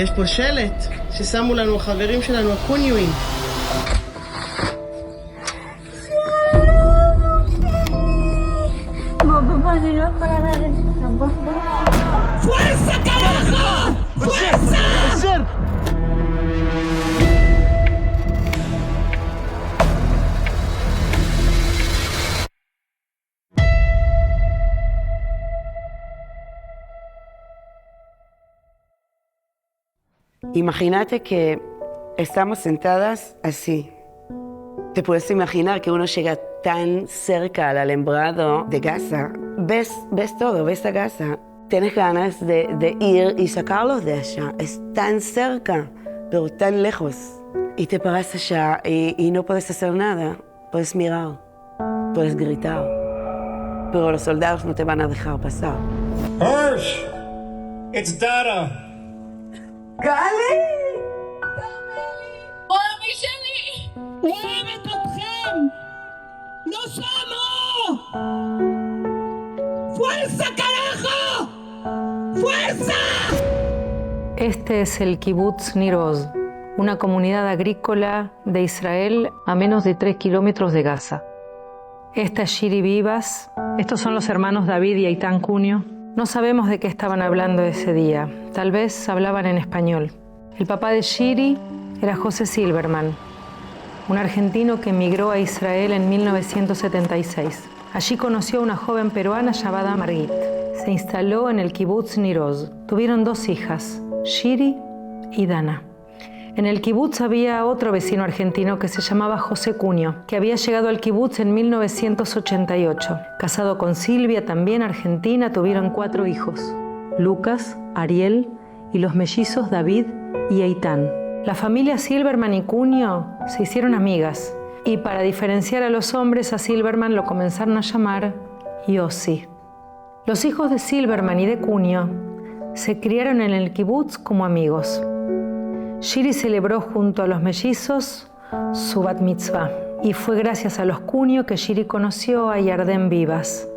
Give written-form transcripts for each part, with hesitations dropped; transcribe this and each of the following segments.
יש פה שלט ששמו לנו החברים שלנו הקוניואים. ¡Fuerza, carajo! ¡Fuerza! Imagínate que estamos sentadas así. Te puedes imaginar que uno llega tan cerca al alambrado de Gaza. Ves todo, ves a Gaza. Tienes ganas de ir y sacarlos de allá. Es tan cerca, pero tan lejos. Y te paras allá y no puedes hacer nada. Puedes mirar, puedes gritar. Pero los soldados no te van a dejar pasar. Hirsch! It's Dada! ¡Cali! ¡Mami, Shelly! ¡Mueve אתכם! ¡No somos! ¡Fuerza, carajo! ¡Fuerza! Este es el Kibutz Nir Oz, una comunidad agrícola de Israel a menos de 3 kilómetros de Gaza. Esta es Shiri Vivas, estos son los hermanos David y Eitan Cunio. No sabemos de qué estaban hablando ese día, tal vez hablaban en español. El papá de Shiri era José Silverman, un argentino que emigró a Israel en 1976. Allí conoció a una joven peruana llamada Margit. Se instaló en el Kibutz Nir Oz. Tuvieron 2 hijas, Shiri y Dana. En el kibutz había otro vecino argentino que se llamaba José Cunio, que había llegado al kibutz en 1988. Casado con Silvia, también argentina, tuvieron 4 hijos: Lucas, Ariel y los mellizos David y Eitan. La familia Silverman y Cunio se hicieron amigas y para diferenciar a los hombres, a Silverman lo comenzaron a llamar Yossi. Los hijos de Silverman y de Cunio se criaron en el kibutz como amigos. Shiri celebró junto a los mellizos su bat mitzvah y fue gracias a los Cunio que Shiri conoció a Yarden Vivas,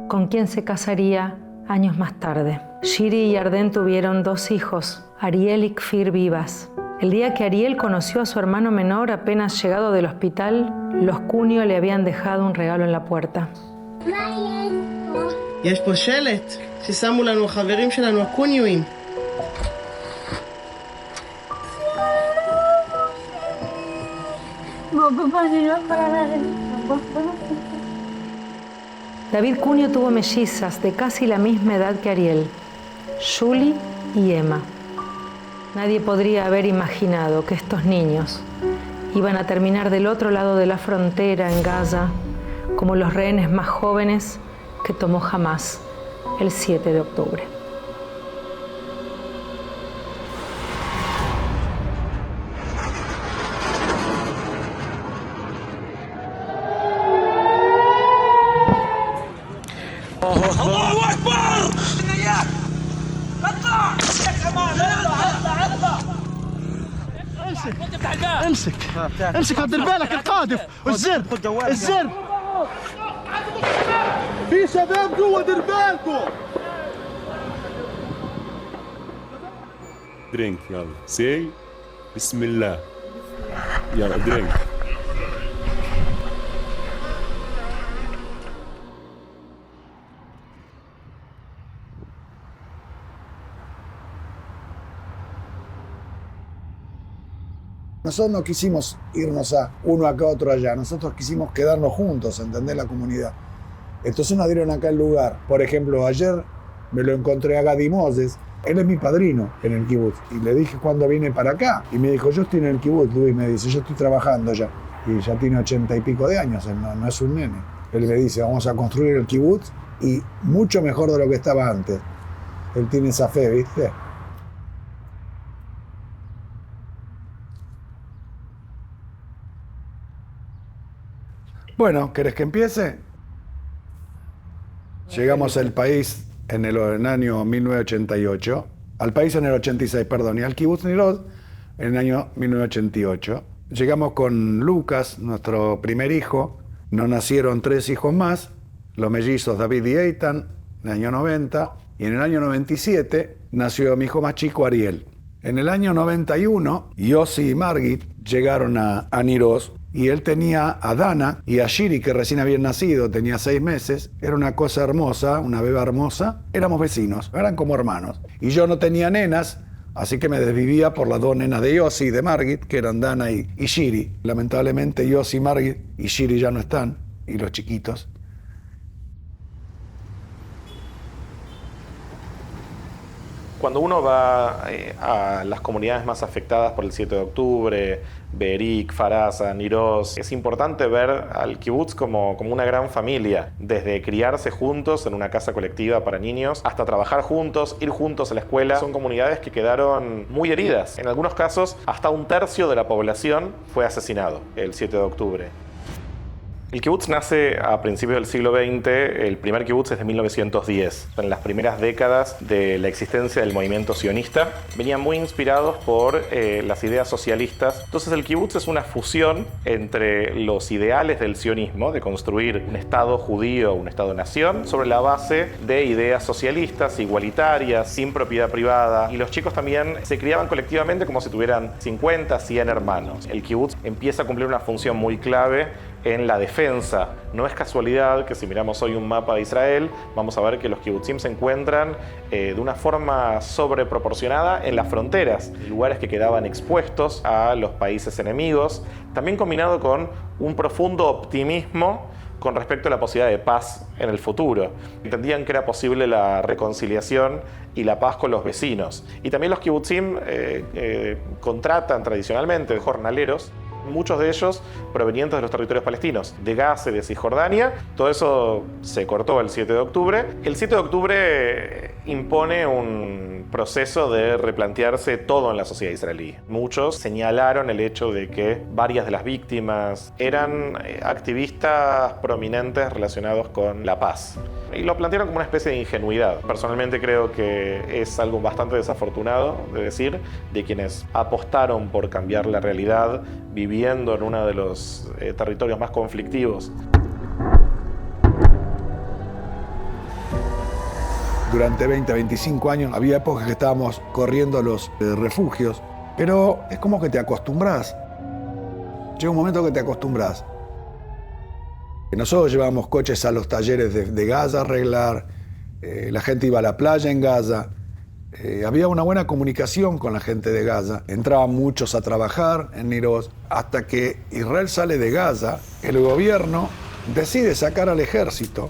con quien se casaría años más tarde. Shiri y Yarden tuvieron 2 hijos, Ariel y Kfir Vivas. El día que Ariel conoció a su hermano menor apenas llegado del hospital, los Cunio le habían dejado un regalo en la puerta. יש פה שלט ששמו לנו החברים שלנו הקוניואים. David Cunio tuvo mellizas de casi la misma edad que Ariel, Julie y Emma. Nadie podría haber imaginado que estos niños iban a terminar del otro lado de la frontera, en Gaza, como los rehenes más jóvenes que tomó Hamás el 7 de octubre. الله أكبر! اطلع! امسك امسك دير بالك القاذف والزر الزر في شباب جوا دير بالكم درينك يلا سي بسم الله يلا درينك Nosotros no quisimos irnos a uno acá, otro allá. Nosotros quisimos quedarnos juntos, entender la comunidad. Entonces nos dieron acá el lugar. Por ejemplo, ayer me lo encontré a Gadi Moses. Él es mi padrino en el kibutz. Y le dije cuándo viene para acá. Y me dijo, yo estoy en el kibutz. Luis me dice, yo estoy trabajando ya. Y ya tiene 80 y pico de años. Él no es un nene. Él me dice, vamos a construir el kibutz y mucho mejor de lo que estaba antes. Él tiene esa fe, ¿viste? Bueno, ¿querés que empiece? Llegamos al país en el año 1988, al país en el 86, perdón, y al Kibutz Nir Oz en el año 1988. Llegamos con Lucas, nuestro primer hijo, nos nacieron 3 hijos más, los mellizos David y Eitan, en el año 90, y en el año 97 nació mi hijo más chico, Ariel. En el año 91, Yossi y Margit llegaron a Niroz y él tenía a Dana y a Shiri, que recién habían nacido, tenía 6 meses. Era una cosa hermosa, una beba hermosa. Éramos vecinos, eran como hermanos. Y yo no tenía nenas, así que me desvivía por las 2 nenas de Yossi y de Margit, que eran Dana y Shiri. Lamentablemente Yossi, Margit y Shiri ya no están, y los chiquitos. Cuando uno va a las comunidades más afectadas por el 7 de octubre, Be'erik, Farasa, Niroz, es importante ver al kibutz como una gran familia, desde criarse juntos en una casa colectiva para niños, hasta trabajar juntos, ir juntos a la escuela. Son comunidades que quedaron muy heridas. En algunos casos, hasta 1/3 de la población fue asesinado el 7 de octubre. El kibutz nace a principios del siglo XX, el primer kibutz es de 1910. En las primeras décadas de la existencia del movimiento sionista, venían muy inspirados por las ideas socialistas. Entonces el kibutz es una fusión entre los ideales del sionismo, de construir un Estado judío, un Estado-nación, sobre la base de ideas socialistas, igualitarias, sin propiedad privada. Y los chicos también se criaban colectivamente como si tuvieran 50, 100 hermanos. El kibutz empieza a cumplir una función muy clave en la defensa. No es casualidad que si miramos hoy un mapa de Israel, vamos a ver que los kibutzim se encuentran de una forma sobreproporcionada en las fronteras, lugares que quedaban expuestos a los países enemigos, también combinado con un profundo optimismo con respecto a la posibilidad de paz en el futuro. Entendían que era posible la reconciliación y la paz con los vecinos. Y también los kibutzim contratan tradicionalmente jornaleros, muchos de ellos provenientes de los territorios palestinos, de Gaza, de Cisjordania. Todo eso se cortó el 7 de octubre. El 7 de octubre impone un proceso de replantearse todo en la sociedad israelí. Muchos señalaron el hecho de que varias de las víctimas eran activistas prominentes relacionados con la paz. Y lo plantearon como una especie de ingenuidad. Personalmente creo que es algo bastante desafortunado de decir, de quienes apostaron por cambiar la realidad viviendo en uno de los territorios más conflictivos. Durante 20, 25 años había épocas que estábamos corriendo a los refugios, pero es como que te acostumbras. Llega un momento que te acostumbras. Nosotros llevábamos coches a los talleres de Gaza a arreglar, la gente iba a la playa en Gaza, había una buena comunicación con la gente de Gaza, entraban muchos a trabajar en Niroz, hasta que Israel sale de Gaza, el gobierno decide sacar al ejército.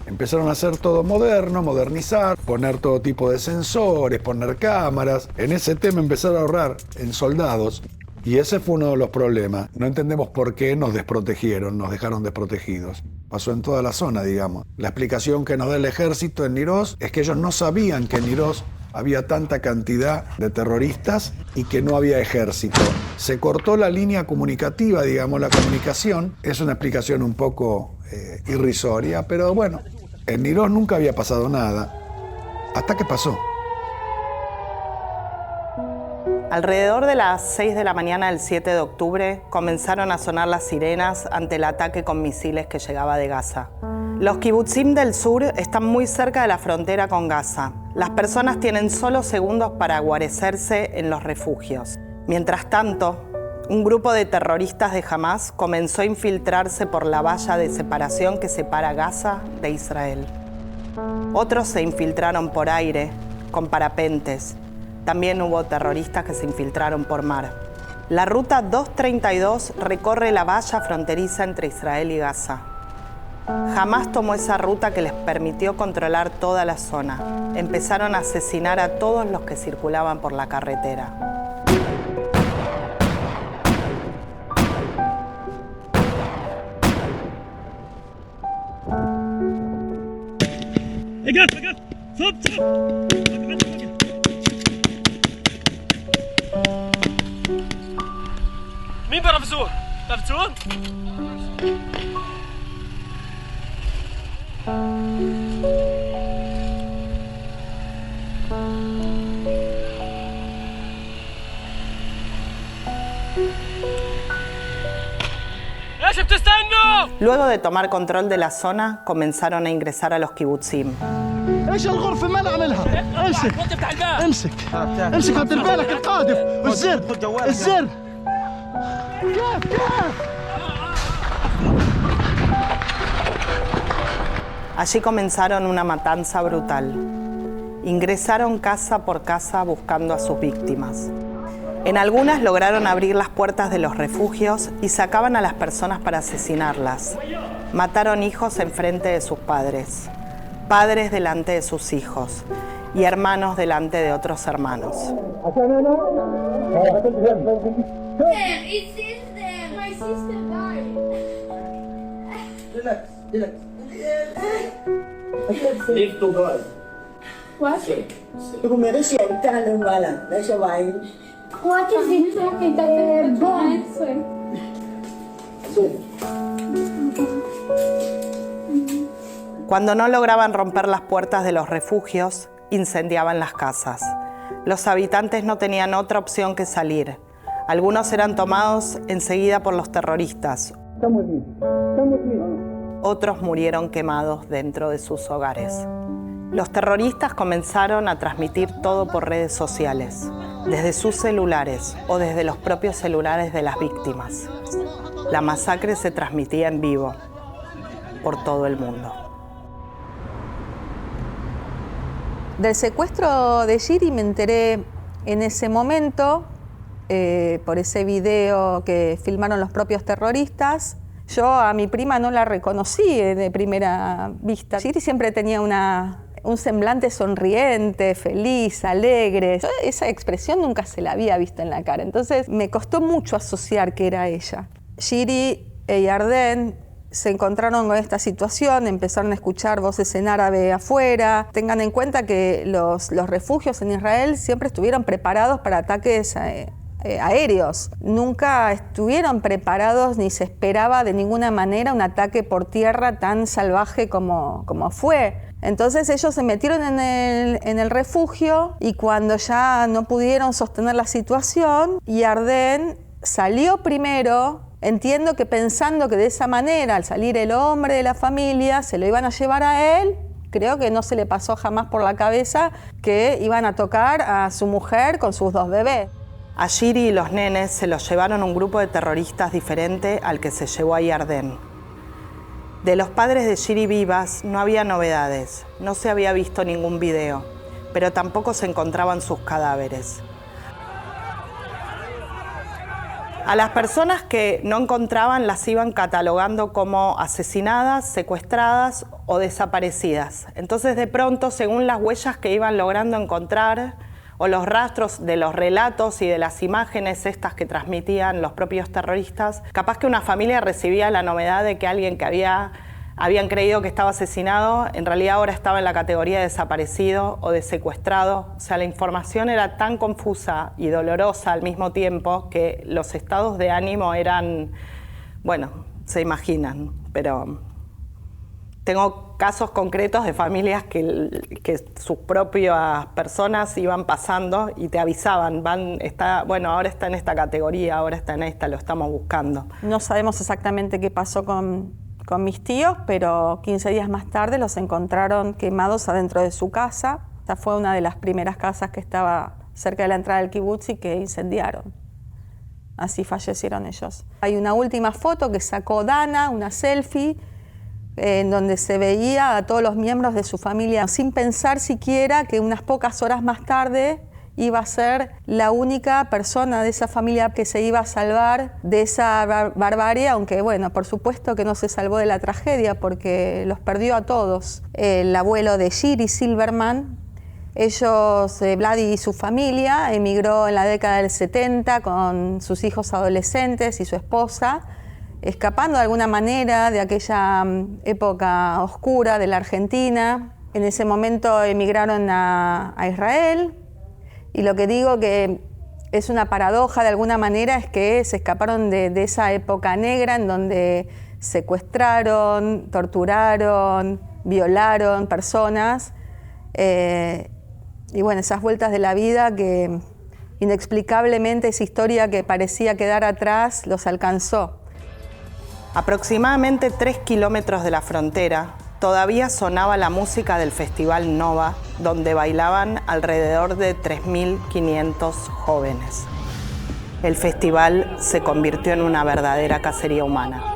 Empezaron a hacer todo moderno, modernizar, poner todo tipo de sensores, poner cámaras. En ese tema empezaron a ahorrar en soldados. Y ese fue uno de los problemas. No entendemos por qué nos desprotegieron, nos dejaron desprotegidos. Pasó en toda la zona, digamos. La explicación que nos da el ejército en Niroz es que ellos no sabían que en Niroz había tanta cantidad de terroristas y que no había ejército. Se cortó la línea comunicativa, digamos, la comunicación. Es una explicación un poco irrisoria, pero bueno, en Niroz nunca había pasado nada, hasta que pasó. Alrededor de las 6 de la mañana del 7 de octubre comenzaron a sonar las sirenas ante el ataque con misiles que llegaba de Gaza. Los kibutzim del sur están muy cerca de la frontera con Gaza. Las personas tienen solo segundos para guarecerse en los refugios. Mientras tanto, un grupo de terroristas de Hamás comenzó a infiltrarse por la valla de separación que separa Gaza de Israel. Otros se infiltraron por aire, con parapentes. También hubo terroristas que se infiltraron por mar. La ruta 232 recorre la valla fronteriza entre Israel y Gaza. Hamás tomó esa ruta que les permitió controlar toda la zona. Empezaron a asesinar a todos los que circulaban por la carretera. مين برفزوه؟ برفزوه؟ ايش بتستنوا؟ Luego de tomar control de la zona, comenzaron a ingresar a los kibutzim. ايش الغرفه ما نعملها؟ امسك امسك امسك هدر بالك القاذف والزر الزر كيف Allí comenzaron una matanza brutal. Ingresaron casa por casa buscando a sus víctimas. En algunas lograron abrir las puertas de los refugios y sacaban a las personas para asesinarlas. Mataron hijos enfrente de sus padres, padres delante de sus hijos y hermanos delante de otros hermanos. Cuando no lograban romper las puertas de los refugios, incendiaban las casas. Los habitantes no tenían otra opción que salir. Algunos eran tomados enseguida por los terroristas. Otros murieron quemados dentro de sus hogares. Los terroristas comenzaron a transmitir todo por redes sociales, desde sus celulares o desde los propios celulares de las víctimas. La masacre se transmitía en vivo por todo el mundo. Del secuestro de Shiri me enteré en ese momento, por ese video que filmaron los propios terroristas. Yo a mi prima no la reconocí de primera vista. Shiri siempre tenía un semblante sonriente, feliz, alegre. Yo esa expresión nunca se la había visto en la cara. Entonces me costó mucho asociar que era ella. Shiri y Yarden se encontraron con esta situación, empezaron a escuchar voces en árabe afuera. Tengan en cuenta que los refugios en Israel siempre estuvieron preparados para ataques aéreos. Nunca estuvieron preparados ni se esperaba de ninguna manera un ataque por tierra tan salvaje como fue. Entonces ellos se metieron en el refugio y cuando ya no pudieron sostener la situación, Yarden salió primero. Entiendo que pensando que de esa manera, al salir el hombre de la familia, se lo iban a llevar a él. Creo que no se le pasó jamás por la cabeza que iban a tocar a su mujer con sus 2 bebés. A Shiri y los nenes se los llevaron un grupo de terroristas diferente al que se llevó a Yarden. De los padres de Shiri vivas no había novedades, no se había visto ningún video, pero tampoco se encontraban sus cadáveres. A las personas que no encontraban las iban catalogando como asesinadas, secuestradas o desaparecidas. Entonces, de pronto, según las huellas que iban logrando encontrar o los rastros de los relatos y de las imágenes estas que transmitían los propios terroristas, capaz que una familia recibía la novedad de que alguien que habían creído que estaba asesinado, en realidad ahora estaba en la categoría de desaparecido o de secuestrado. O sea, la información era tan confusa y dolorosa al mismo tiempo que los estados de ánimo eran, bueno, se imaginan, pero tengo casos concretos de familias que sus propias personas iban pasando y te avisaban, ahora está en esta categoría, ahora está en esta, lo estamos buscando. No sabemos exactamente qué pasó con mis tíos, pero 15 días más tarde los encontraron quemados adentro de su casa. Esta fue una de las primeras casas que estaba cerca de la entrada del kibutz y que incendiaron. Así fallecieron ellos. Hay una última foto que sacó Dana, una selfie, en donde se veía a todos los miembros de su familia, sin pensar siquiera que unas pocas horas más tarde iba a ser la única persona de esa familia que se iba a salvar de esa barbarie, aunque bueno, por supuesto que no se salvó de la tragedia porque los perdió a todos. El abuelo de Shiri Silverman, Vladi y su familia, emigró en la década del 70 con sus hijos adolescentes y su esposa, escapando de alguna manera de aquella época oscura de la Argentina. En ese momento emigraron a Israel. Y lo que digo que es una paradoja de alguna manera es que se escaparon de esa época negra en donde secuestraron, torturaron, violaron personas. Y bueno, esas vueltas de la vida que inexplicablemente esa historia que parecía quedar atrás los alcanzó. Aproximadamente 3 kilómetros de la frontera, todavía sonaba la música del Festival Nova, donde bailaban alrededor de 3.500 jóvenes. El festival se convirtió en una verdadera cacería humana.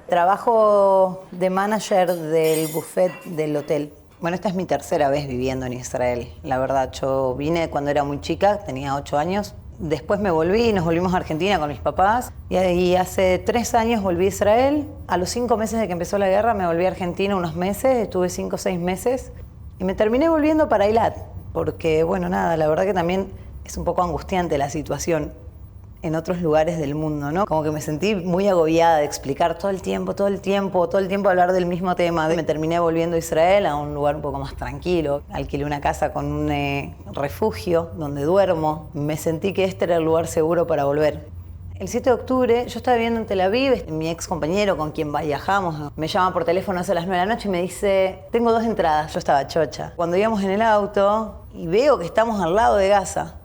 Trabajo de manager del buffet del hotel. Bueno, esta es mi tercera vez viviendo en Israel. La verdad, yo vine cuando era muy chica, tenía 8 años. Después me volví, nos volvimos a Argentina con mis papás. Y hace 3 años volví a Israel. A los 5 meses de que empezó la guerra me volví a Argentina unos meses, estuve 5 o 6 meses. Y me terminé volviendo para Eilat. Porque, bueno, nada, la verdad que también es un poco angustiante la situación en otros lugares del mundo, ¿no? Como que me sentí muy agobiada de explicar todo el tiempo hablar del mismo tema. Me terminé volviendo a Israel, a un lugar un poco más tranquilo. Alquilé una casa con un refugio donde duermo. Me sentí que este era el lugar seguro para volver. El 7 de octubre yo estaba viviendo en Tel Aviv. Mi ex compañero con quien viajamos me llama por teléfono hace las 9 de la noche y me dice: tengo 2 entradas. Yo estaba chocha. Cuando íbamos en el auto y veo que estamos al lado de Gaza,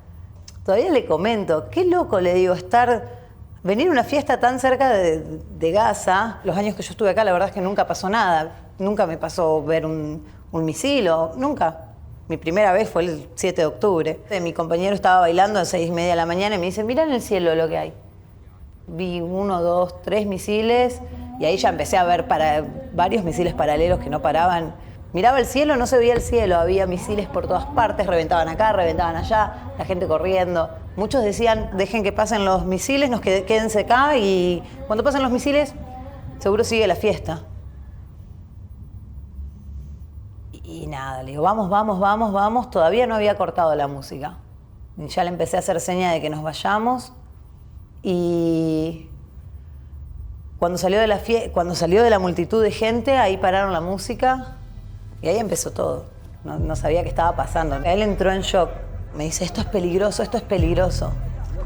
todavía le comento, qué loco, le digo, venir a una fiesta tan cerca de Gaza. Los años que yo estuve acá, la verdad es que nunca pasó nada. Nunca me pasó ver un misil, nunca. Mi primera vez fue el 7 de octubre. Mi compañero estaba bailando a 6:30 de la mañana y me dice: mira en el cielo lo que hay. Vi 1, 2, 3 misiles y ahí ya empecé a ver varios misiles paralelos que no paraban. Miraba el cielo, no se veía el cielo, había misiles por todas partes, reventaban acá, reventaban allá, la gente corriendo. Muchos decían: dejen que pasen los misiles, quédense acá, y cuando pasen los misiles, seguro sigue la fiesta. Y nada, le digo: vamos, todavía no había cortado la música. Y ya le empecé a hacer seña de que nos vayamos, y cuando salió de la multitud de gente, ahí pararon la música. Y ahí empezó todo. No sabía qué estaba pasando. Él entró en shock. Me dice: esto es peligroso, esto es peligroso.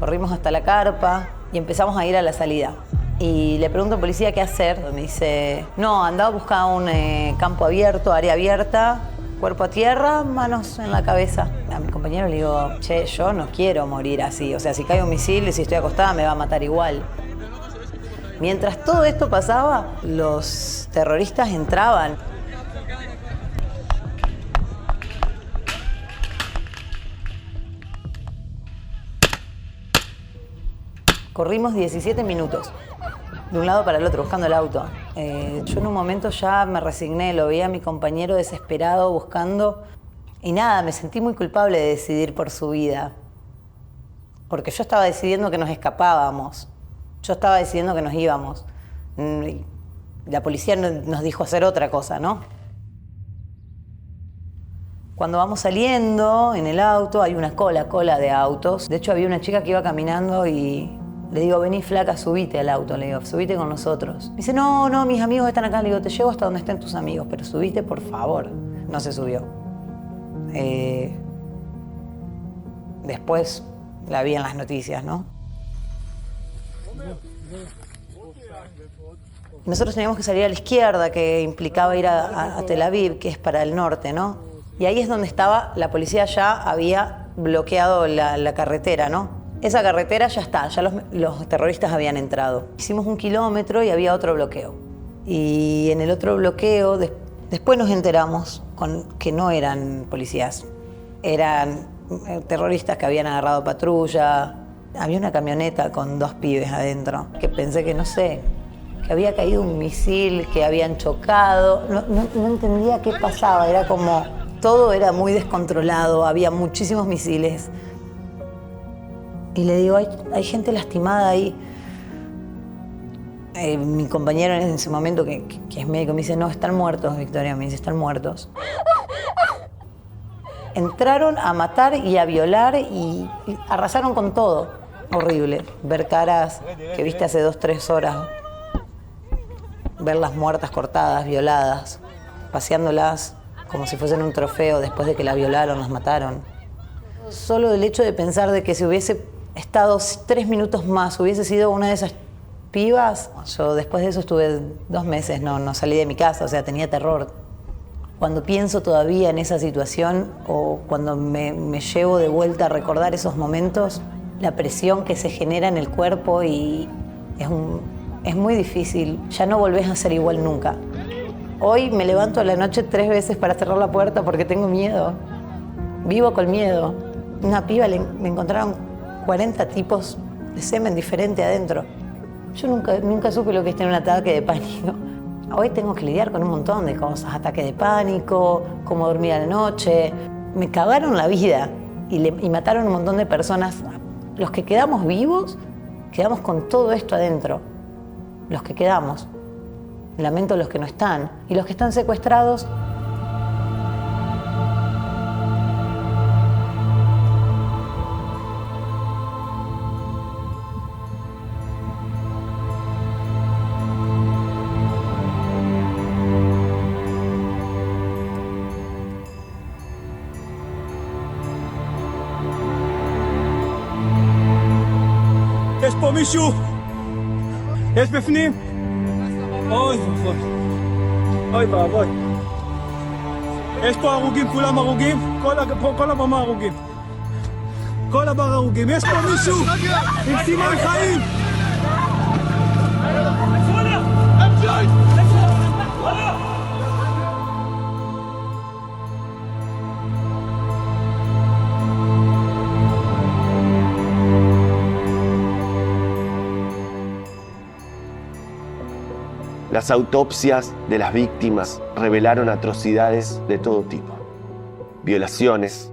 Corrimos hasta la carpa y empezamos a ir a la salida. Y le pregunto al policía qué hacer. Me dice: no, andá a buscar un campo abierto, área abierta, cuerpo a tierra, manos en la cabeza. A mi compañero le digo: che, yo no quiero morir así. O sea, si cae un misil y si estoy acostada me va a matar igual. Mientras todo esto pasaba, los terroristas entraban. Corrimos 17 minutos, de un lado para el otro, buscando el auto. Yo en un momento ya me resigné, lo veía a mi compañero desesperado, buscando. Y nada, me sentí muy culpable de decidir por su vida. Porque yo estaba decidiendo que nos escapábamos. Yo estaba decidiendo que nos íbamos. La policía nos dijo hacer otra cosa, ¿no? Cuando vamos saliendo en el auto, hay una cola de autos. De hecho, había una chica que iba caminando y le digo: vení, flaca, subite al auto. Le digo: subite con nosotros. Me dice: no, mis amigos están acá. Le digo: te llevo hasta donde estén tus amigos, pero subite, por favor. No se subió. Después la vi en las noticias, ¿no? Nosotros teníamos que salir a la izquierda, que implicaba ir a Tel Aviv, que es para el norte, ¿no? Y ahí es donde estaba, la policía ya había bloqueado la carretera, ¿no? Esa carretera ya está, ya los terroristas habían entrado. Hicimos 1 kilómetro y había otro bloqueo. Y en el otro bloqueo, después nos enteramos que no eran policías, eran terroristas que habían agarrado patrulla. Había una camioneta con 2 pibes adentro, que pensé que, no sé, que había caído un misil, que habían chocado. No entendía qué pasaba, era como, todo era muy descontrolado, había muchísimos misiles. Y le digo: hay gente lastimada ahí. Mi compañero en ese momento, que es médico, me dice: no, están muertos, Victoria, me dice: están muertos. Entraron a matar y a violar y arrasaron con todo. Horrible. Ver caras que viste hace 2, 3 horas. Verlas muertas, cortadas, violadas, paseándolas como si fuesen un trofeo después de que las violaron, las mataron. Solo el hecho de pensar de que si hubiese estado 3 minutos más, hubiese sido una de esas pibas. Yo después de eso estuve 2 meses, no salí de mi casa, o sea, tenía terror. Cuando pienso todavía en esa situación o cuando me llevo de vuelta a recordar esos momentos, la presión que se genera en el cuerpo y es muy difícil. Ya no volvés a ser igual nunca. Hoy me levanto a la noche 3 veces para cerrar la puerta porque tengo miedo. Vivo con miedo. Una piba le encontraron 40 tipos de semen diferente adentro. Yo nunca supe lo que es tener un ataque de pánico. Hoy tengo que lidiar con un montón de cosas. Ataque de pánico, cómo dormir a la noche. Me cagaron la vida y mataron un montón de personas. Los que quedamos vivos, quedamos con todo esto adentro. Los que quedamos. Lamento los que no están. Y los que están secuestrados. יש פה מישהו? יש בפנים? אוי ואבוי. אוי ואבוי. יש פה הרוגים, כולם הרוגים? כל הבמה הרוגים. כל הבר הרוגים. יש פה מישהו עם סימן חיים? Las autopsias de las víctimas revelaron atrocidades de todo tipo. Violaciones,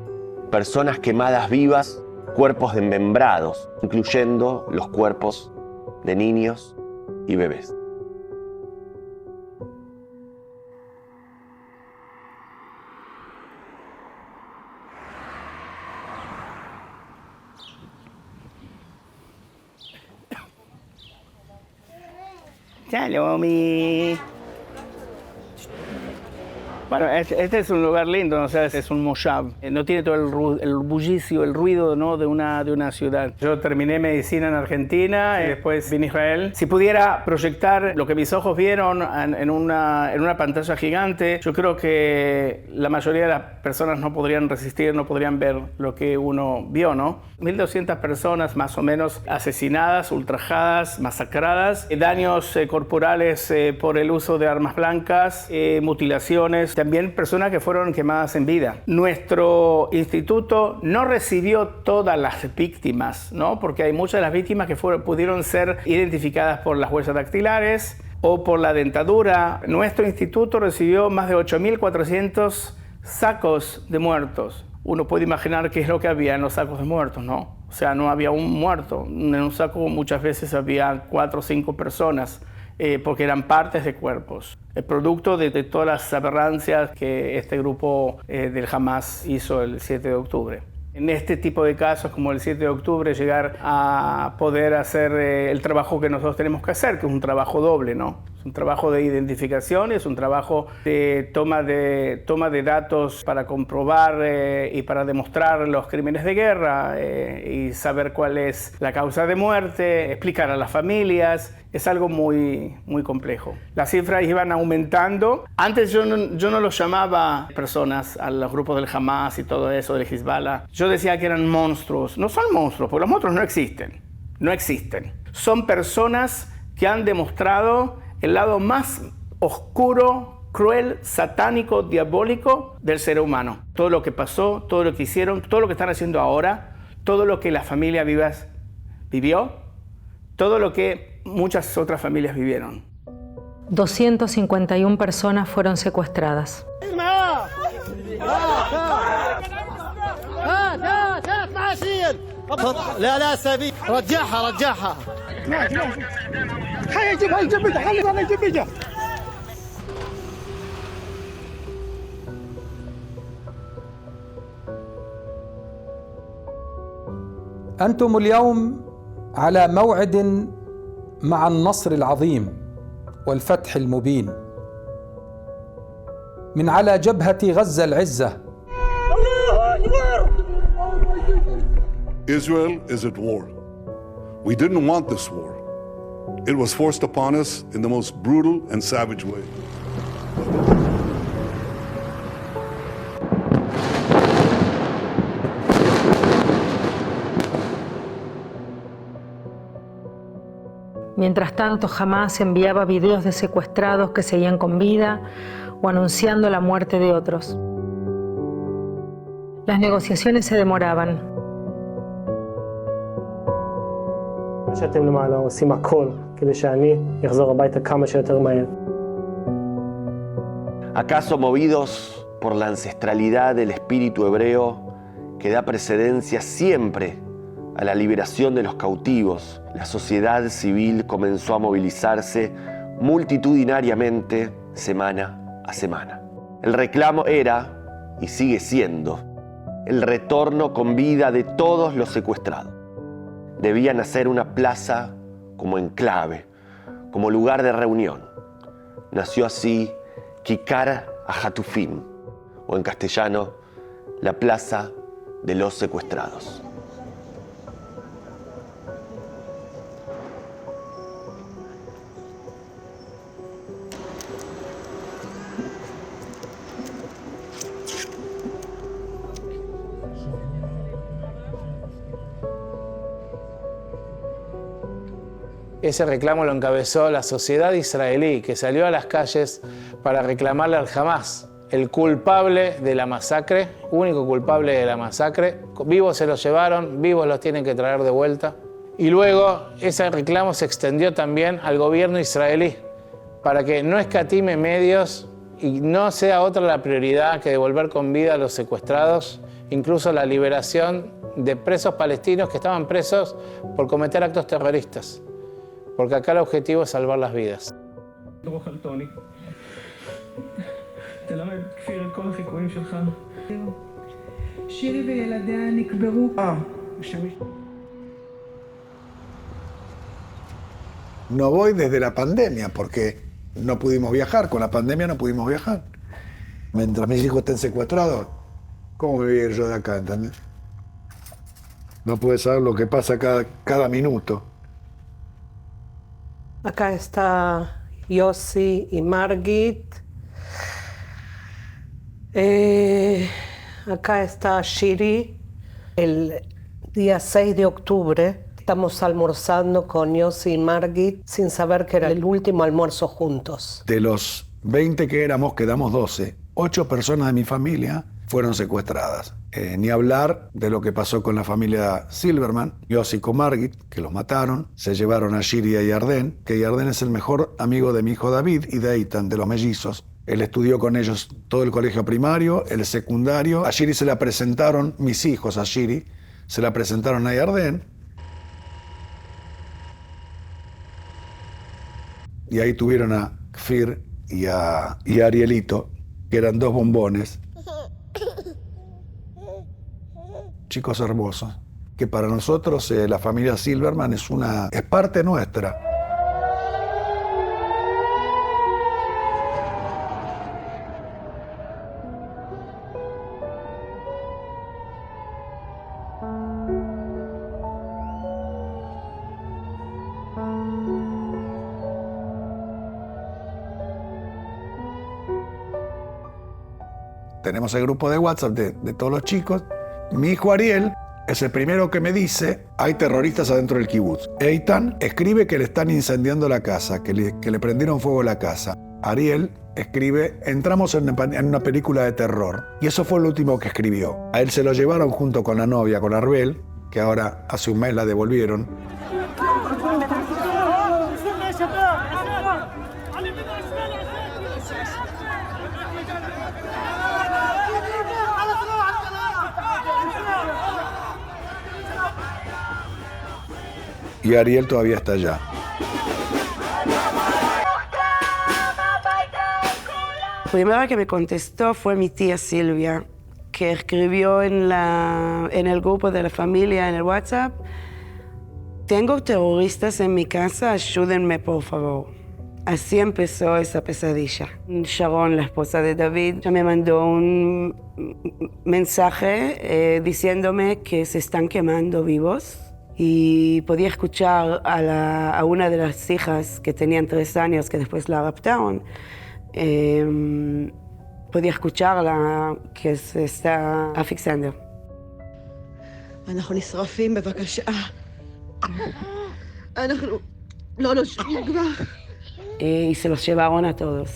personas quemadas vivas, cuerpos desmembrados, incluyendo los cuerpos de niños y bebés. Shalom. Bueno, este es un lugar lindo, ¿no? O sea, es un moshav. No tiene todo el bullicio, el ruido, ¿no? de una ciudad. Yo terminé medicina en Argentina y después vine a Israel. Si pudiera proyectar lo que mis ojos vieron en una pantalla gigante, yo creo que la mayoría de las personas no podrían resistir, no podrían ver lo que uno vio, ¿no? 1.200 personas más o menos asesinadas, ultrajadas, masacradas, daños corporales por el uso de armas blancas, mutilaciones, también personas que fueron quemadas en vida. Nuestro instituto no recibió todas las víctimas, ¿no? Porque hay muchas de las víctimas que pudieron ser identificadas por las huellas dactilares o por la dentadura. Nuestro instituto recibió más de 8.400 sacos de muertos. Uno puede imaginar qué es lo que había en los sacos de muertos, ¿no? O sea, no había un muerto. En un saco muchas veces había 4 o 5 personas, porque eran partes de cuerpos. El producto de todas las aberrancias que este grupo del Hamas hizo el 7 de octubre. En este tipo de casos, como el 7 de octubre, llegar a poder hacer el trabajo que nosotros tenemos que hacer, que es un trabajo doble, ¿no? Es un trabajo de identificación, es un trabajo de toma de datos para comprobar y para demostrar los crímenes de guerra y saber cuál es la causa de muerte, explicar a las familias. Es algo muy, muy complejo. Las cifras iban aumentando. Antes yo no los llamaba personas a los grupos del Hamas y todo eso, del Hezbollah. Yo decía que eran monstruos. No son monstruos, porque los monstruos no existen. No existen. Son personas que han demostrado el lado más oscuro, cruel, satánico, diabólico del ser humano. Todo lo que pasó, todo lo que hicieron, todo lo que están haciendo ahora, todo lo que la familia Vivas vivió, todo lo que muchas otras familias vivieron. 251 personas fueron secuestradas. أنتم اليوم على موعد مع النصر العظيم والفتح المبين من على جبهة غزة العزة. Israel is at war. We didn't want this war. It was forced upon us in the most brutal and savage way. Mientras tanto, Hamás enviaba videos de secuestrados que seguían con vida o anunciando la muerte de otros. Las negociaciones se demoraban. שאתם למעלה עושים הכל כדי שאני אחזור הביתה כמה שיותר מהר. ¿Acaso movidos por la ancestralidad del espíritu hebreo que da precedencia siempre a la liberación de los cautivos, la sociedad civil comenzó a movilizarse multitudinariamente semana a semana? El reclamo era, y sigue siendo, el retorno con vida de todos los secuestrados. Debían hacer una plaza como enclave, como lugar de reunión. Nació así Kikar HaHatufim, o en castellano, la Plaza de los Secuestrados. Ese reclamo lo encabezó la sociedad israelí, que salió a las calles para reclamarle al Hamás, el culpable de la masacre, único culpable de la masacre. Vivos se los llevaron, vivos los tienen que traer de vuelta. Y luego ese reclamo se extendió también al gobierno israelí, para que no escatime medios y no sea otra la prioridad que devolver con vida a los secuestrados, incluso la liberación de presos palestinos que estaban presos por cometer actos terroristas. Porque acá el objetivo es salvar las vidas. No voy desde la pandemia porque no pudimos viajar, con la pandemia no pudimos viajar. Mientras mis hijos estén secuestrados, ¿cómo voy a ir yo de acá, entendés? No puedes saber lo que pasa cada minuto. Acá está Yossi y Margit. Acá está Shiri. El día 6 de octubre estamos almorzando con Yossi y Margit sin saber que era el último almuerzo juntos. De los 20 que éramos, quedamos 12. 8 personas de mi familia fueron secuestradas. Ni hablar de lo que pasó con la familia Silverman, Yossi con Margit, que los mataron. Se llevaron a Shiri y a Yarden, que Yarden es el mejor amigo de mi hijo David y de Eitan, de los mellizos. Él estudió con ellos todo el colegio primario, el secundario. A Shiri se la presentaron, mis hijos a Shiri, se la presentaron a Yarden. Y ahí tuvieron a Kfir y a Arielito, que eran 2 bombones. Chicos hermosos, que para nosotros la familia Silverman es parte nuestra. Tenemos el grupo de WhatsApp de todos los chicos. Mi hijo Ariel es el primero que me dice: hay terroristas adentro del kibutz. Eitan escribe que le están incendiando la casa, que le prendieron fuego a la casa. Ariel escribe: entramos en una película de terror. Y eso fue lo último que escribió. A él se lo llevaron junto con la novia, con Arbel, que ahora hace un mes la devolvieron. Y Ariel todavía está allá. La primera que me contestó fue mi tía Silvia, que escribió en el grupo de la familia, en el WhatsApp: tengo terroristas en mi casa, ayúdenme por favor. Así empezó esa pesadilla. Sharon, la esposa de David, ya me mandó un mensaje diciéndome que se están quemando vivos. Y podía escuchar a una de las hijas que tenían 3 años, que después la raptaron. Podía escucharla que se está asfixiando. אנחנו נשרפים, בבקשה. אנחנו Y se los llevaron a todos.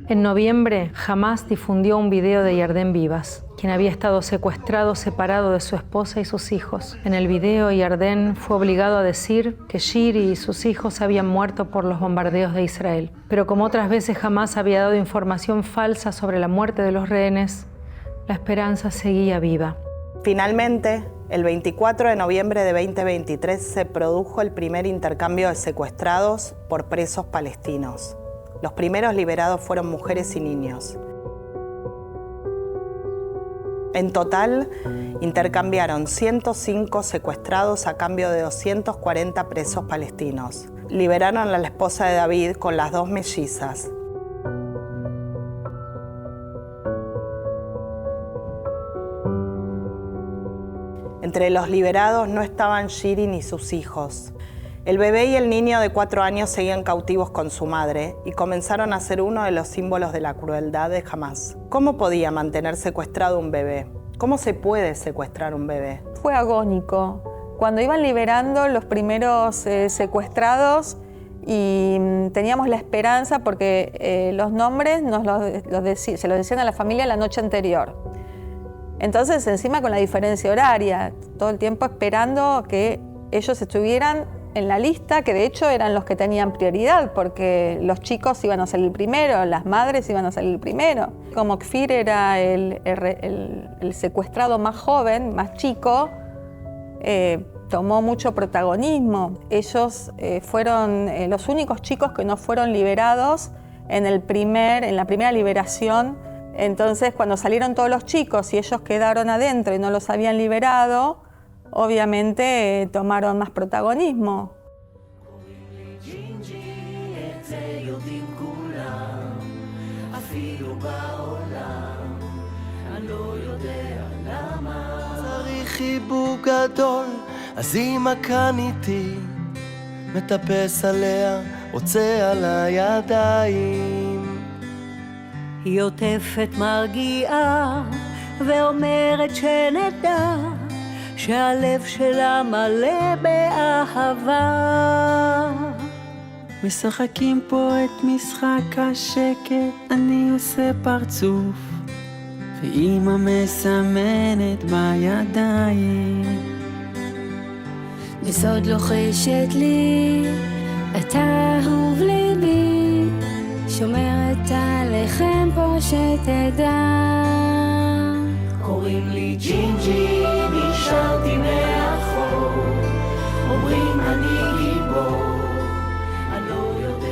En noviembre, Hamás difundió un video de Yarden Vivas, quien había estado secuestrado separado de su esposa y sus hijos. En el video, Yarden fue obligado a decir que Shiri y sus hijos habían muerto por los bombardeos de Israel. Pero como otras veces Hamás había dado información falsa sobre la muerte de los rehenes, la esperanza seguía viva. Finalmente, el 24 de noviembre de 2023 se produjo el primer intercambio de secuestrados por presos palestinos. Los primeros liberados fueron mujeres y niños. En total, intercambiaron 105 secuestrados a cambio de 240 presos palestinos. Liberaron a la esposa de David con las 2 mellizas. Entre los liberados no estaban Shiri ni sus hijos. El bebé y el niño de 4 años seguían cautivos con su madre y comenzaron a ser uno de los símbolos de la crueldad de Hamás. ¿Cómo podía mantener secuestrado un bebé? ¿Cómo se puede secuestrar un bebé? Fue agónico. Cuando iban liberando los primeros secuestrados y teníamos la esperanza porque los nombres se los decían a la familia la noche anterior. Entonces, encima con la diferencia horaria, todo el tiempo esperando que ellos estuvieran en la lista, que de hecho eran los que tenían prioridad, porque los chicos iban a salir primero, las madres iban a salir primero. Como Kfir era el secuestrado más joven, más chico, tomó mucho protagonismo. Ellos fueron los únicos chicos que no fueron liberados en la primera liberación. Entonces, cuando salieron todos los chicos y ellos quedaron adentro y no los habían liberado, obviamente tomaron más protagonismo. אז אמא כאן איתי, מטפס עליה, רוצה על הידיים. היא עוטפת מרגיעה ואומרת שנדע שהלב שלה מלא באהבה. משחקים פה את משחק השקט, אני עושה פרצוף ואמא מסמנת בידיים. בסוד לוחשת לי, אתה אהוב ליבי, שומרת עליכם פה שתדע. קוראים לי ג'ינג'י, נשארתי מאחור, אומרים אני גיבור, אני לא יודע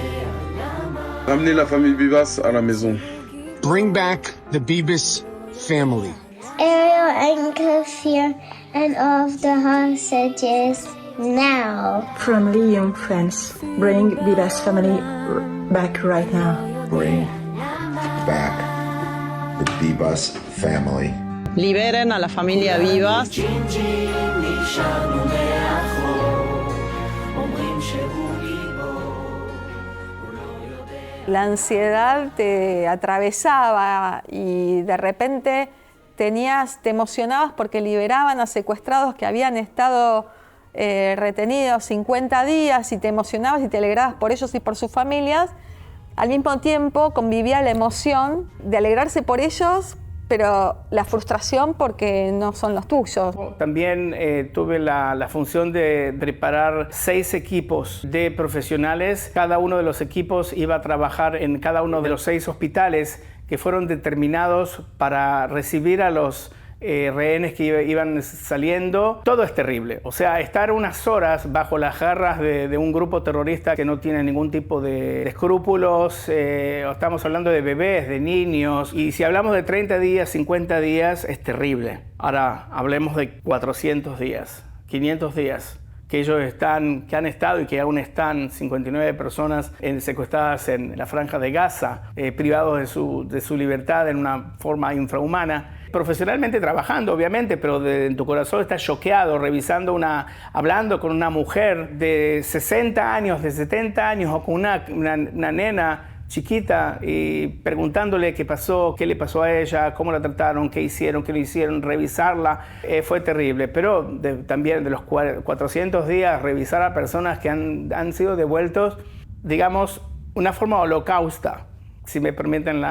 למה. Ramenez la famille Vivas à la maison. Bring back the Bibas family. Ariel and Kafir and all of the hostages now. From Liam friends, bring Bibas family back right now. Bring back the Bibas family. Liberen a la familia Vivas. La ansiedad te atravesaba y de repente te emocionabas porque liberaban a secuestrados que habían estado retenidos 50 días y te emocionabas y te alegrabas por ellos y por sus familias. Al mismo tiempo convivía la emoción de alegrarse por ellos, pero la frustración porque no son los tuyos. También tuve la función de preparar 6 equipos de profesionales. Cada uno de los equipos iba a trabajar en cada uno de los 6 hospitales que fueron determinados para recibir a los rehenes que iban saliendo. Todo es terrible. O sea, estar unas horas bajo las garras de un grupo terrorista que no tiene ningún tipo de escrúpulos. Estamos hablando de bebés, de niños. Y si hablamos de 30 días, 50 días, es terrible. Ahora, hablemos de 400 días, 500 días. Que ellos que han estado y que aún están 59 personas secuestradas en la franja de Gaza, privados de su libertad en una forma infrahumana. Profesionalmente trabajando, obviamente, pero en tu corazón estás choqueado, hablando con una mujer de 60 años, de 70 años, o con una nena chiquita y preguntándole qué pasó, qué le pasó a ella, cómo la trataron, qué hicieron, qué no hicieron, revisarla, fue terrible. Pero también de los 400 días, revisar a personas que han sido devueltos, digamos, una forma holocausta, si me permiten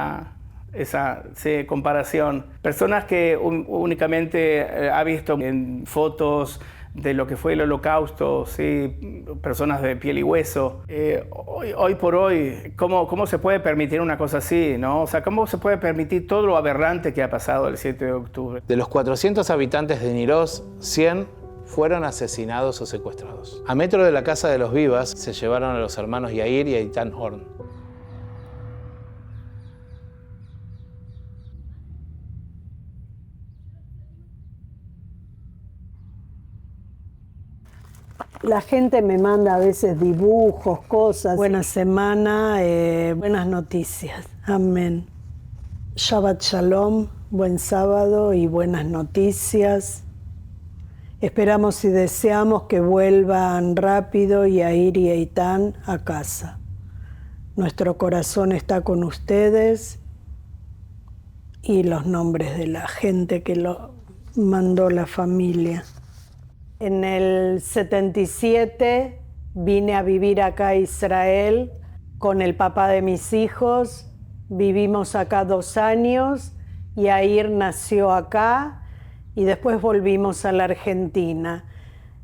esa comparación. Personas que únicamente ha visto en fotos de lo que fue el holocausto, ¿sí? Personas de piel y hueso. Hoy por hoy, ¿cómo se puede permitir una cosa así, ¿no? O sea, ¿cómo se puede permitir todo lo aberrante que ha pasado el 7 de octubre? De los 400 habitantes de Niroz, 100 fueron asesinados o secuestrados. A metro de la casa de los Vivas se llevaron a los hermanos Yair y Eitan Horn. La gente me manda a veces dibujos, cosas. Buena semana, buenas noticias. Amén. Shabbat Shalom, buen sábado y buenas noticias. Esperamos y deseamos que vuelvan rápido Yair y Eitan a casa. Nuestro corazón está con ustedes y los nombres de la gente que lo mandó la familia. En el 77 vine a vivir acá a Israel con el papá de mis hijos. Vivimos acá 2 años. Yair nació acá y después volvimos a la Argentina.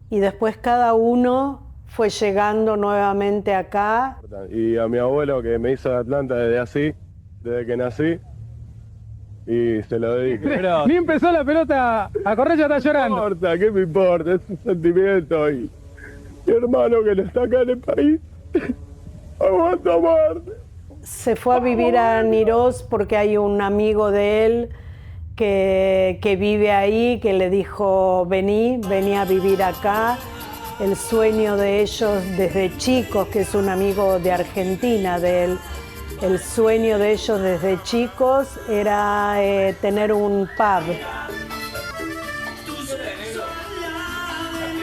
Y después cada uno fue llegando nuevamente acá. Y a mi abuelo que me hizo de Atlanta desde que nací. Y se lo dedico. Pero ni empezó la pelota a correr, ya está llorando. No importa, ¿qué me importa? Es un sentimiento. Y mi hermano que no está acá en el país, aguanta muerte. Se fue a vivir a Niroz porque hay un amigo de él que vive ahí, que le dijo, vení a vivir acá. El sueño de ellos desde chicos, que es un amigo de Argentina de él, el sueño de ellos desde chicos era tener un pub.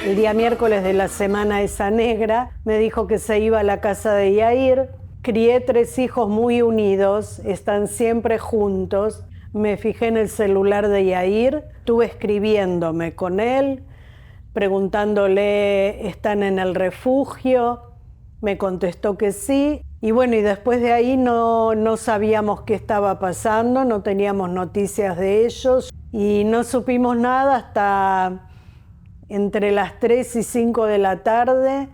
El día miércoles de la semana esa negra me dijo que se iba a la casa de Yair. Crié 3 hijos muy unidos, están siempre juntos. Me fijé en el celular de Yair, estuve escribiéndome con él, preguntándole, ¿están en el refugio? Me contestó que sí. Y bueno, y después de ahí no sabíamos qué estaba pasando, no teníamos noticias de ellos y no supimos nada hasta entre las 3 y 5 de la tarde.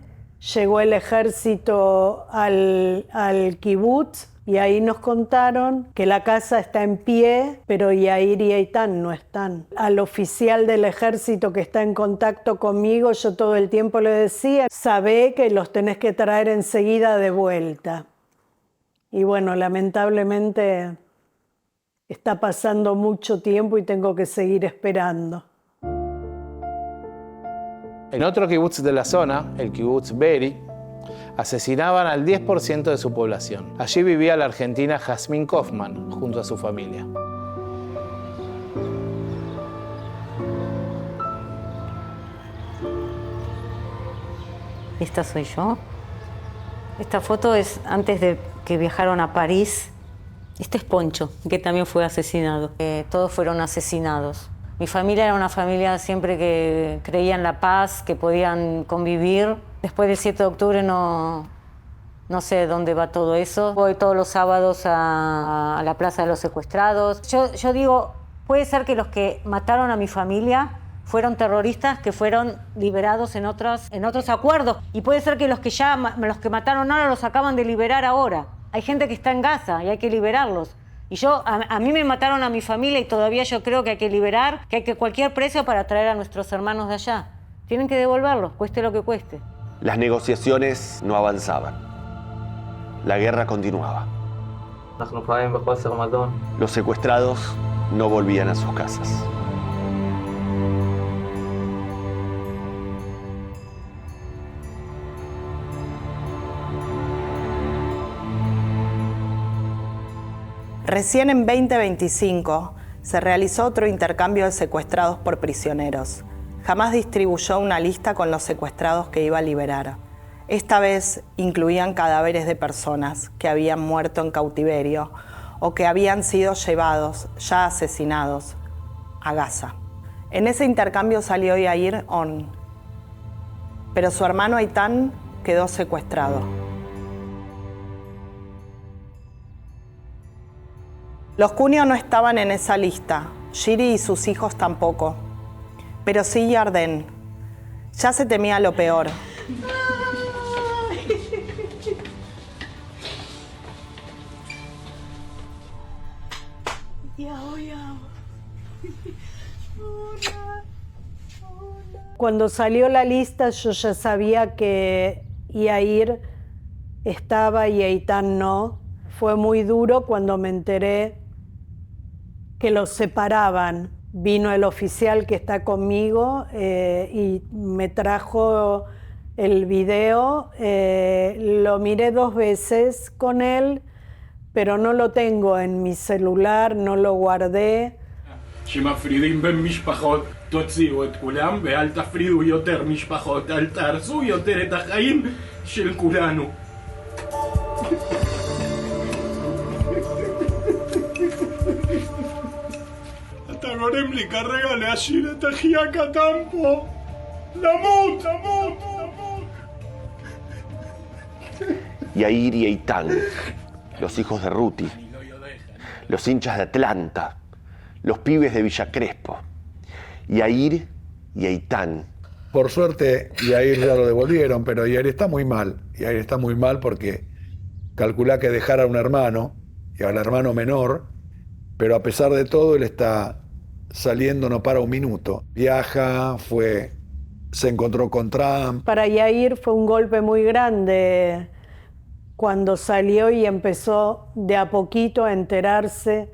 Llegó el ejército al kibutz y ahí nos contaron que la casa está en pie, pero Yair y Eitan no están. Al oficial del ejército que está en contacto conmigo, yo todo el tiempo le decía, sabé que los tenés que traer enseguida de vuelta. Y bueno, lamentablemente está pasando mucho tiempo y tengo que seguir esperando. En otro kibutz de la zona, el kibutz Be'eri, asesinaban al 10% de su población. Allí vivía la argentina Jasmine Kaufman junto a su familia. Esta soy yo. Esta foto es antes de que viajaron a París. Este es Poncho, que también fue asesinado. Todos fueron asesinados. Mi familia era una familia siempre que creía en la paz, que podían convivir. Después del 7 de octubre no sé dónde va todo eso. Voy todos los sábados a la Plaza de los Secuestrados. Yo digo, puede ser que los que mataron a mi familia fueron terroristas que fueron liberados en otros acuerdos. Y puede ser que los que mataron ahora los acaban de liberar ahora. Hay gente que está en Gaza y hay que liberarlos. Y a mí me mataron a mi familia y todavía yo creo que hay que liberar, que hay que cualquier precio para traer a nuestros hermanos de allá. Tienen que devolverlos, cueste lo que cueste. Las negociaciones no avanzaban. La guerra continuaba. Los secuestrados no volvían a sus casas. Recién en 2025 se realizó otro intercambio de secuestrados por prisioneros. Jamás distribuyó una lista con los secuestrados que iba a liberar. Esta vez incluían cadáveres de personas que habían muerto en cautiverio o que habían sido llevados, ya asesinados, a Gaza. En ese intercambio salió Yair On, pero su hermano Eitan quedó secuestrado. Los Cunio no estaban en esa lista, Shiri y sus hijos tampoco, pero sí Yarden. Ya se temía lo peor. Cuando salió la lista yo ya sabía que Yair estaba y Eitan no. Fue muy duro cuando me enteré que los separaban. Vino el oficial que está conmigo y me trajo el video. Lo miré 2 veces con él, pero no lo tengo en mi celular, no lo guardé. שמפרידים בין משפחות, תוציאו את כולם ואל תפרידו יותר משפחות, אל תהרסו יותר את החיים של כולנו. אתה גורם לי כרגע להשאיר את אחי הקטן פה. למות, למות, למות. Yair y Eitan, los hijos de Ruti, los hinchas de Atlanta, los pibes de Villa Crespo, Yair y Eitan. Por suerte, Yair ya lo devolvieron, pero Yair está muy mal. Yair está muy mal porque calculá que dejara a un hermano, y al hermano menor, pero a pesar de todo, él está saliendo, no para un minuto. Viaja, se encontró con Trump. Para Yair fue un golpe muy grande cuando salió y empezó de a poquito a enterarse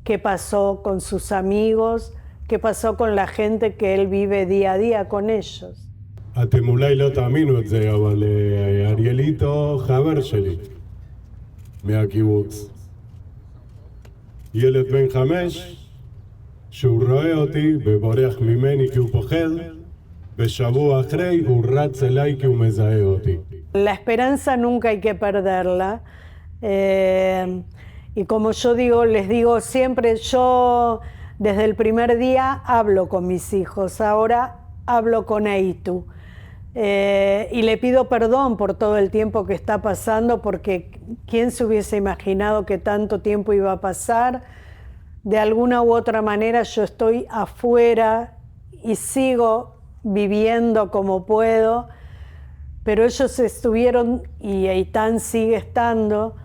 qué pasó con sus amigos, qué pasó con la gente que él vive día a día con ellos. אתם אולי לא תאמינו את זה, אבל אריאליטו חבר שלי מהקיבוץ. ילד בן 5 שהוא רואה אותי ובורח ממני כי הוא פוחד, ושבוע אחרי הוא רץ אליי כי הוא מזהה אותי. La esperanza nunca hay que perderla. Y como yo digo, les digo siempre, yo desde el primer día hablo con mis hijos, ahora hablo con Eitu. Y le pido perdón por todo el tiempo que está pasando, porque ¿quién se hubiese imaginado que tanto tiempo iba a pasar? De alguna u otra manera yo estoy afuera y sigo viviendo como puedo, pero ellos estuvieron, y Eitan sigue estando,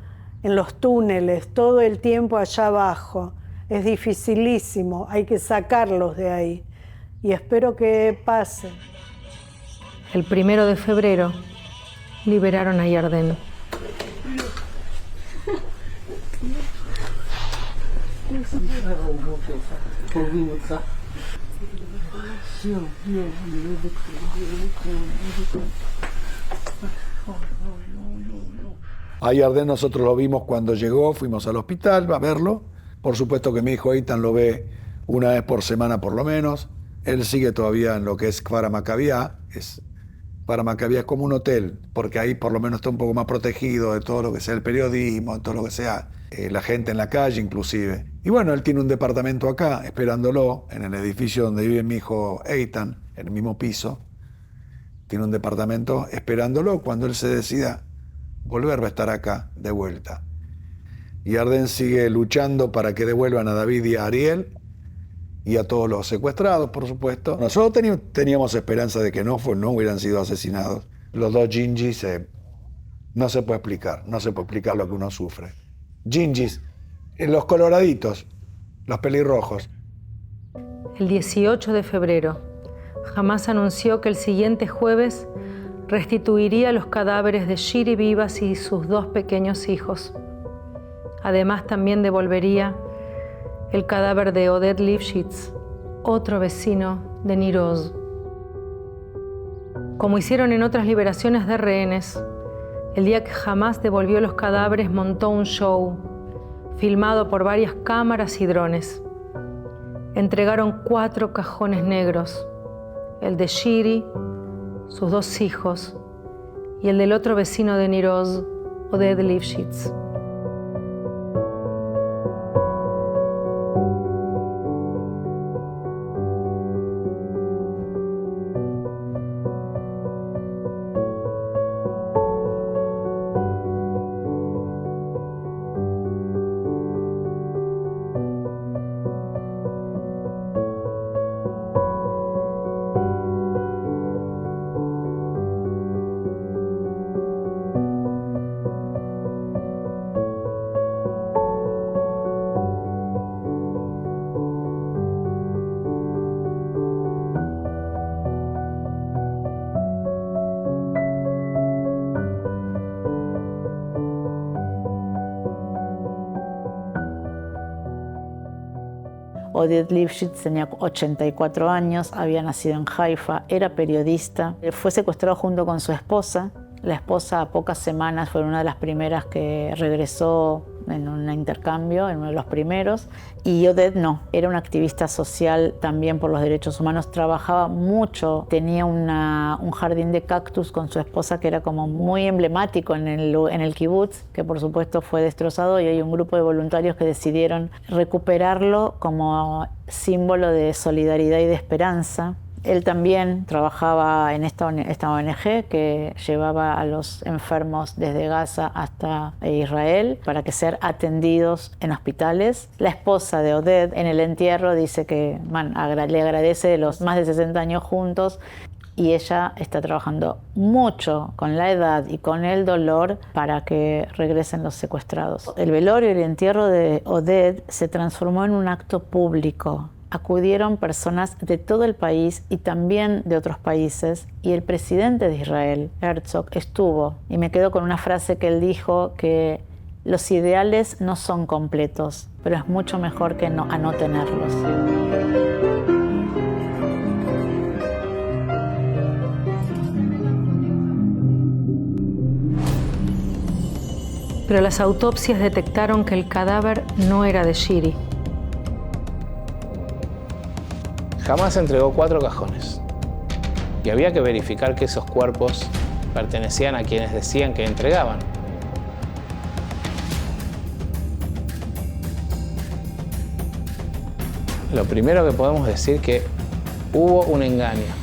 en los túneles, todo el tiempo allá abajo. Es dificilísimo, hay que sacarlos de ahí. Y espero que pase. El 1 de febrero liberaron a Yarden. A Yarden nosotros lo vimos cuando llegó, fuimos al hospital a verlo. Por supuesto que mi hijo Eitan lo ve una vez por semana por lo menos. Él sigue todavía en lo que es Kfar HaMaccabiyah. Kfar HaMaccabiyah es como un hotel, porque ahí por lo menos está un poco más protegido de todo lo que sea el periodismo, de todo lo que sea la gente en la calle inclusive. Y bueno, él tiene un departamento acá esperándolo, en el edificio donde vive mi hijo Eitan, en el mismo piso. Tiene un departamento esperándolo. Cuando él se decida volver, va a estar acá de vuelta. Y Yarden sigue luchando para que devuelvan a David y a Ariel y a todos los secuestrados, por supuesto. Nosotros teníamos esperanza de que no hubieran sido asesinados. Los 2 Gingis, no se puede explicar lo que uno sufre. Gingis, los coloraditos, los pelirrojos. El 18 de febrero, Hamás anunció que el siguiente jueves restituiría los cadáveres de Shiri Bibas y sus 2 pequeños hijos. Además, también devolvería el cadáver de Oded Lifshitz, otro vecino de Nir Oz. Como hicieron en otras liberaciones de rehenes, el día que Hamás devolvió los cadáveres montó un show, filmado por varias cámaras y drones. Entregaron 4 cajones negros, el de Shiri, sus 2 hijos y el del otro vecino de Niroz, Oded Lifshitz. Oded Lifshitz tenía 84 años, había nacido en Haifa, era periodista. Fue secuestrado junto con su esposa. La esposa a pocas semanas fue una de las primeras que regresó en un intercambio, en uno de los primeros. Y Oded no, era un activista social también por los derechos humanos, trabajaba mucho, tenía un jardín de cactus con su esposa que era como muy emblemático en el kibutz, que por supuesto fue destrozado, y hay un grupo de voluntarios que decidieron recuperarlo como símbolo de solidaridad y de esperanza. Él también trabajaba en esta ONG que llevaba a los enfermos desde Gaza hasta Israel para que sean atendidos en hospitales. La esposa de Oded en el entierro dice que le agradece los más de 60 años juntos, y ella está trabajando mucho con la edad y con el dolor para que regresen los secuestrados. El velorio y el entierro de Oded se transformó en un acto público. Acudieron personas de todo el país y también de otros países, y el presidente de Israel, Herzog, estuvo. Y me quedo con una frase que él dijo, que los ideales no son completos, pero es mucho mejor que a no tenerlos. Pero las autopsias detectaron que el cadáver no era de Shiri. Jamás entregó 4 cajones. Y había que verificar que esos cuerpos pertenecían a quienes decían que entregaban. Lo primero que podemos decir que hubo un engaño.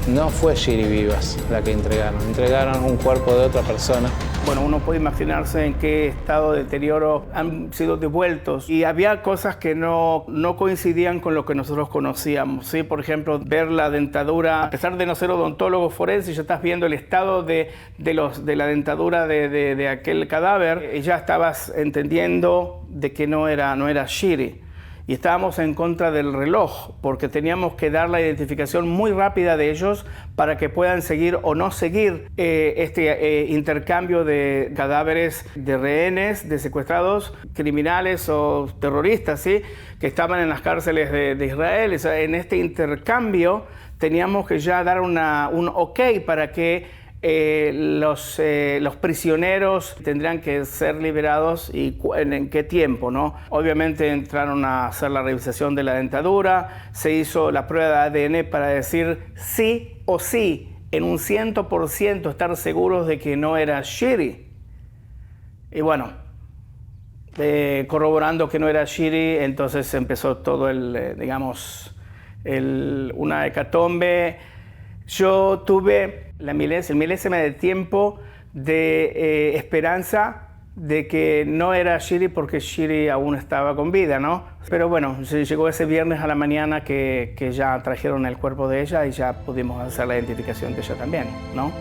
No fue Shiri Vivas la que entregaron un cuerpo de otra persona. Bueno, uno puede imaginarse en qué estado de deterioro han sido devueltos, y había cosas que no coincidían con lo que nosotros conocíamos, ¿sí? Por ejemplo, ver la dentadura, a pesar de no ser odontólogo forense, ya estás viendo el estado de la dentadura de aquel cadáver, ya estabas entendiendo de que no era Shiri. Y estábamos en contra del reloj, porque teníamos que dar la identificación muy rápida de ellos para que puedan seguir o no seguir este intercambio de cadáveres de rehenes, de secuestrados, criminales o terroristas, ¿sí? Que estaban en las cárceles de Israel. O sea, en este intercambio teníamos que ya dar un ok para que los prisioneros tendrían que ser liberados, y en qué tiempo, ¿no? Obviamente entraron a hacer la revisación de la dentadura, se hizo la prueba de ADN para decir sí o sí, en un 100% estar seguros de que no era Shiri. Y bueno, corroborando que no era Shiri, entonces empezó todo una hecatombe. Yo tuve el milésima de tiempo de esperanza de que no era Shiri, porque Shiri aún estaba con vida, ¿no? Pero bueno, llegó ese viernes a la mañana que ya trajeron el cuerpo de ella y ya pudimos hacer la identificación de ella también, ¿no?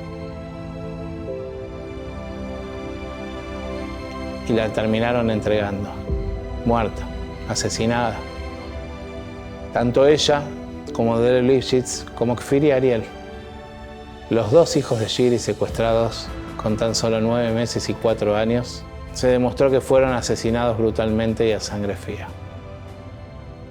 Y la terminaron entregando, muerta, asesinada. Tanto ella como Oded Lifshitz, como Kfir y Ariel. Los 2 hijos de Shiri secuestrados con tan solo 9 meses y 4 años, se demostró que fueron asesinados brutalmente y a sangre fría.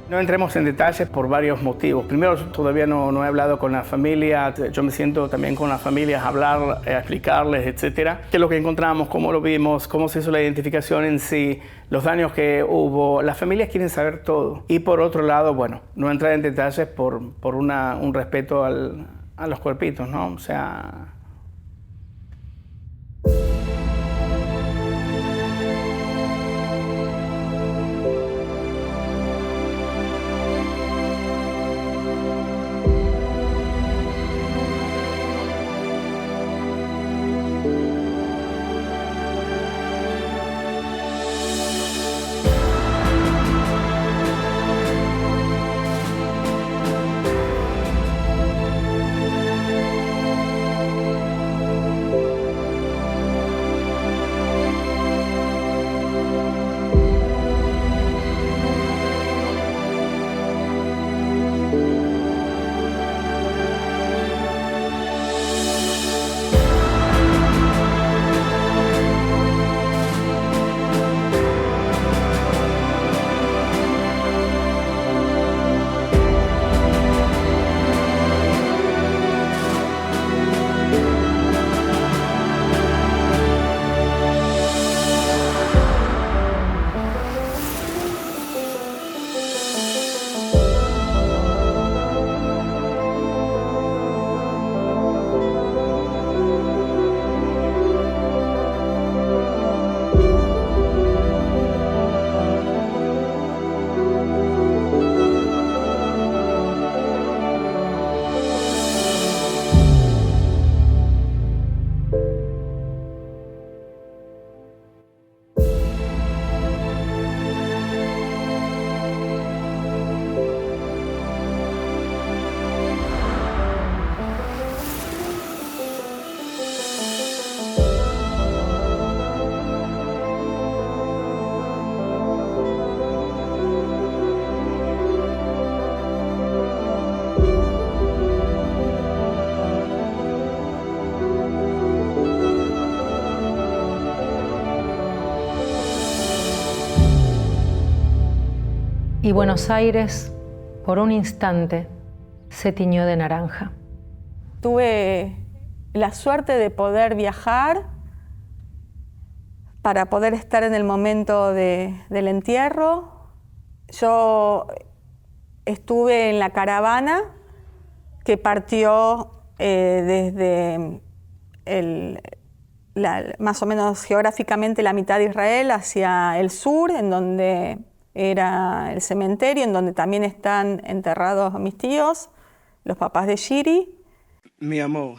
No entremos en detalles por varios motivos. Primero, todavía no he hablado con la familia. Yo me siento también con las familias a hablar, a explicarles, etcétera. ¿Qué es lo que encontramos? ¿Cómo lo vimos? ¿Cómo se hizo la identificación en sí? Los daños que hubo. Las familias quieren saber todo. Y por otro lado, bueno, no entrar en detalles por un respeto a los cuerpitos, ¿no? O sea, y Buenos Aires, por un instante, se tiñó de naranja. Tuve la suerte de poder viajar para poder estar en el momento del entierro. Yo estuve en la caravana que partió desde más o menos geográficamente la mitad de Israel hacia el sur, en donde era el cementerio, en donde también están enterrados mis tíos, los papás de Shiri. מי אמור.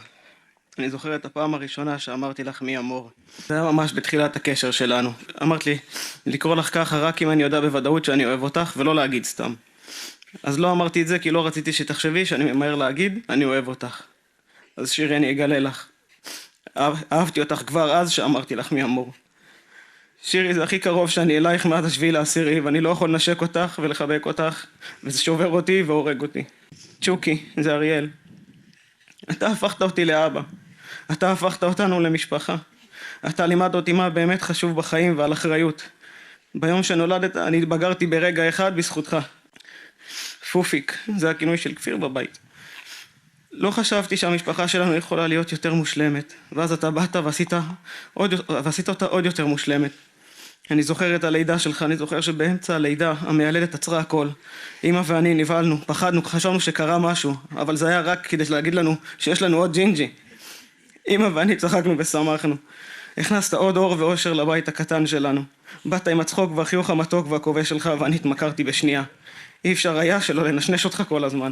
אני זוכר את הפעם הראשונה שאמרתי לך מי אמור. זה היה ממש בתחילת הקשר שלנו. אמרת לי, לקרוא לך ככה רק אם אני יודע בוודאות שאני אוהב אותך, ולא להגיד סתם. אז לא אמרתי את זה כי לא רציתי שתחשבי שאני ממהר להגיד, אני אוהב אותך. אז שירי, אני אגלה לך. אהבתי אותך כבר אז שאמרתי לך מי אמור. שירי, זה הכי קרוב שאני אלייך מאז 7/10, ואני לא יכול לנשק אותך ולחבק אותך, וזה שובר אותי והורג אותי. צ'וקי, זה אריאל. אתה הפכת אותי לאבא. אתה הפכת אותנו למשפחה. אתה לימדת אותי מה באמת חשוב בחיים ועל אחריות. ביום שנולדת אני התבגרתי ברגע אחד בזכותך. פופיק, זה הכינוי של כפיר בבית. לא חשבתי שהמשפחה שלנו יכולה להיות יותר מושלמת, ואז אתה באת ועשית אותה עוד יותר מושלמת. אני זוכר את הלידה שלך, אני זוכר שבאמצע הלידה המיילדת עצרה הכל. אמא ואני נבהלנו, פחדנו, חשבנו שקרה משהו, אבל זה היה רק כדי להגיד לנו שיש לנו עוד ג'ינג'י. אמא ואני צחקנו ושמחנו. הכנסת עוד אור ואושר לבית הקטן שלנו. באת עם הצחוק והחיוך המתוק והכובש שלך ואני התמכרתי בשנייה. אי אפשר היה שלא לנשנש אותך כל הזמן.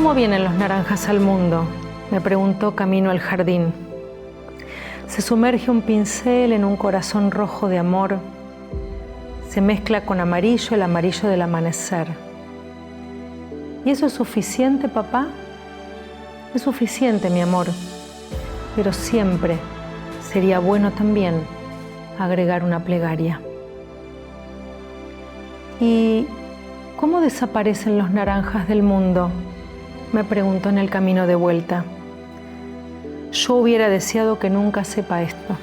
¿Cómo vienen los naranjas al mundo?, me preguntó camino al jardín. Se sumerge un pincel en un corazón rojo de amor. Se mezcla con amarillo, el amarillo del amanecer. ¿Y eso es suficiente, papá? Es suficiente, mi amor. Pero siempre sería bueno también agregar una plegaria. ¿Y cómo desaparecen los naranjas del mundo?, me preguntó en el camino de vuelta. Yo hubiera deseado que nunca sepa esto.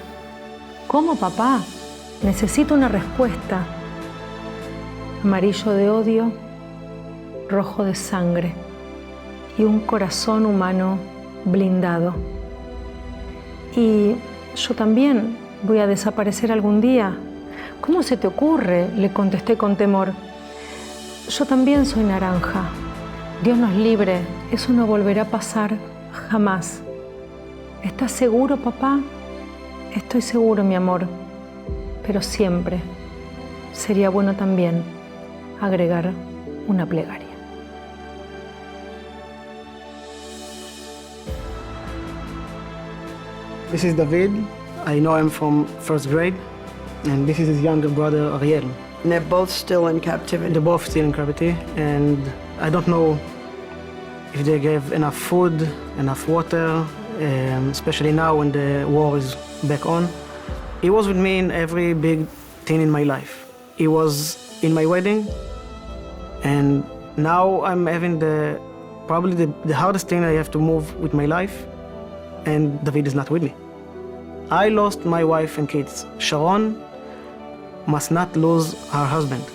¿Cómo, papá? Necesito una respuesta. Amarillo de odio, rojo de sangre y un corazón humano blindado. ¿Y yo también voy a desaparecer algún día? ¿Cómo se te ocurre?, le contesté con temor. Yo también soy naranja. Dios nos libre, eso no volverá a pasar jamás. ¿Estás seguro, papá? Estoy seguro, mi amor. Pero siempre sería bueno también agregar una plegaria. This is David. I know him from first grade. And this is his younger brother, Ariel. And they're both still in captivity? They're both still in captivity. And I don't know if they gave enough food, enough water, especially now when the war is back on. He was with me in every big thing in my life. He was in my wedding, and now I'm having probably the hardest thing I have to move with my life, and David is not with me. I lost my wife and kids. Sharon must not lose her husband.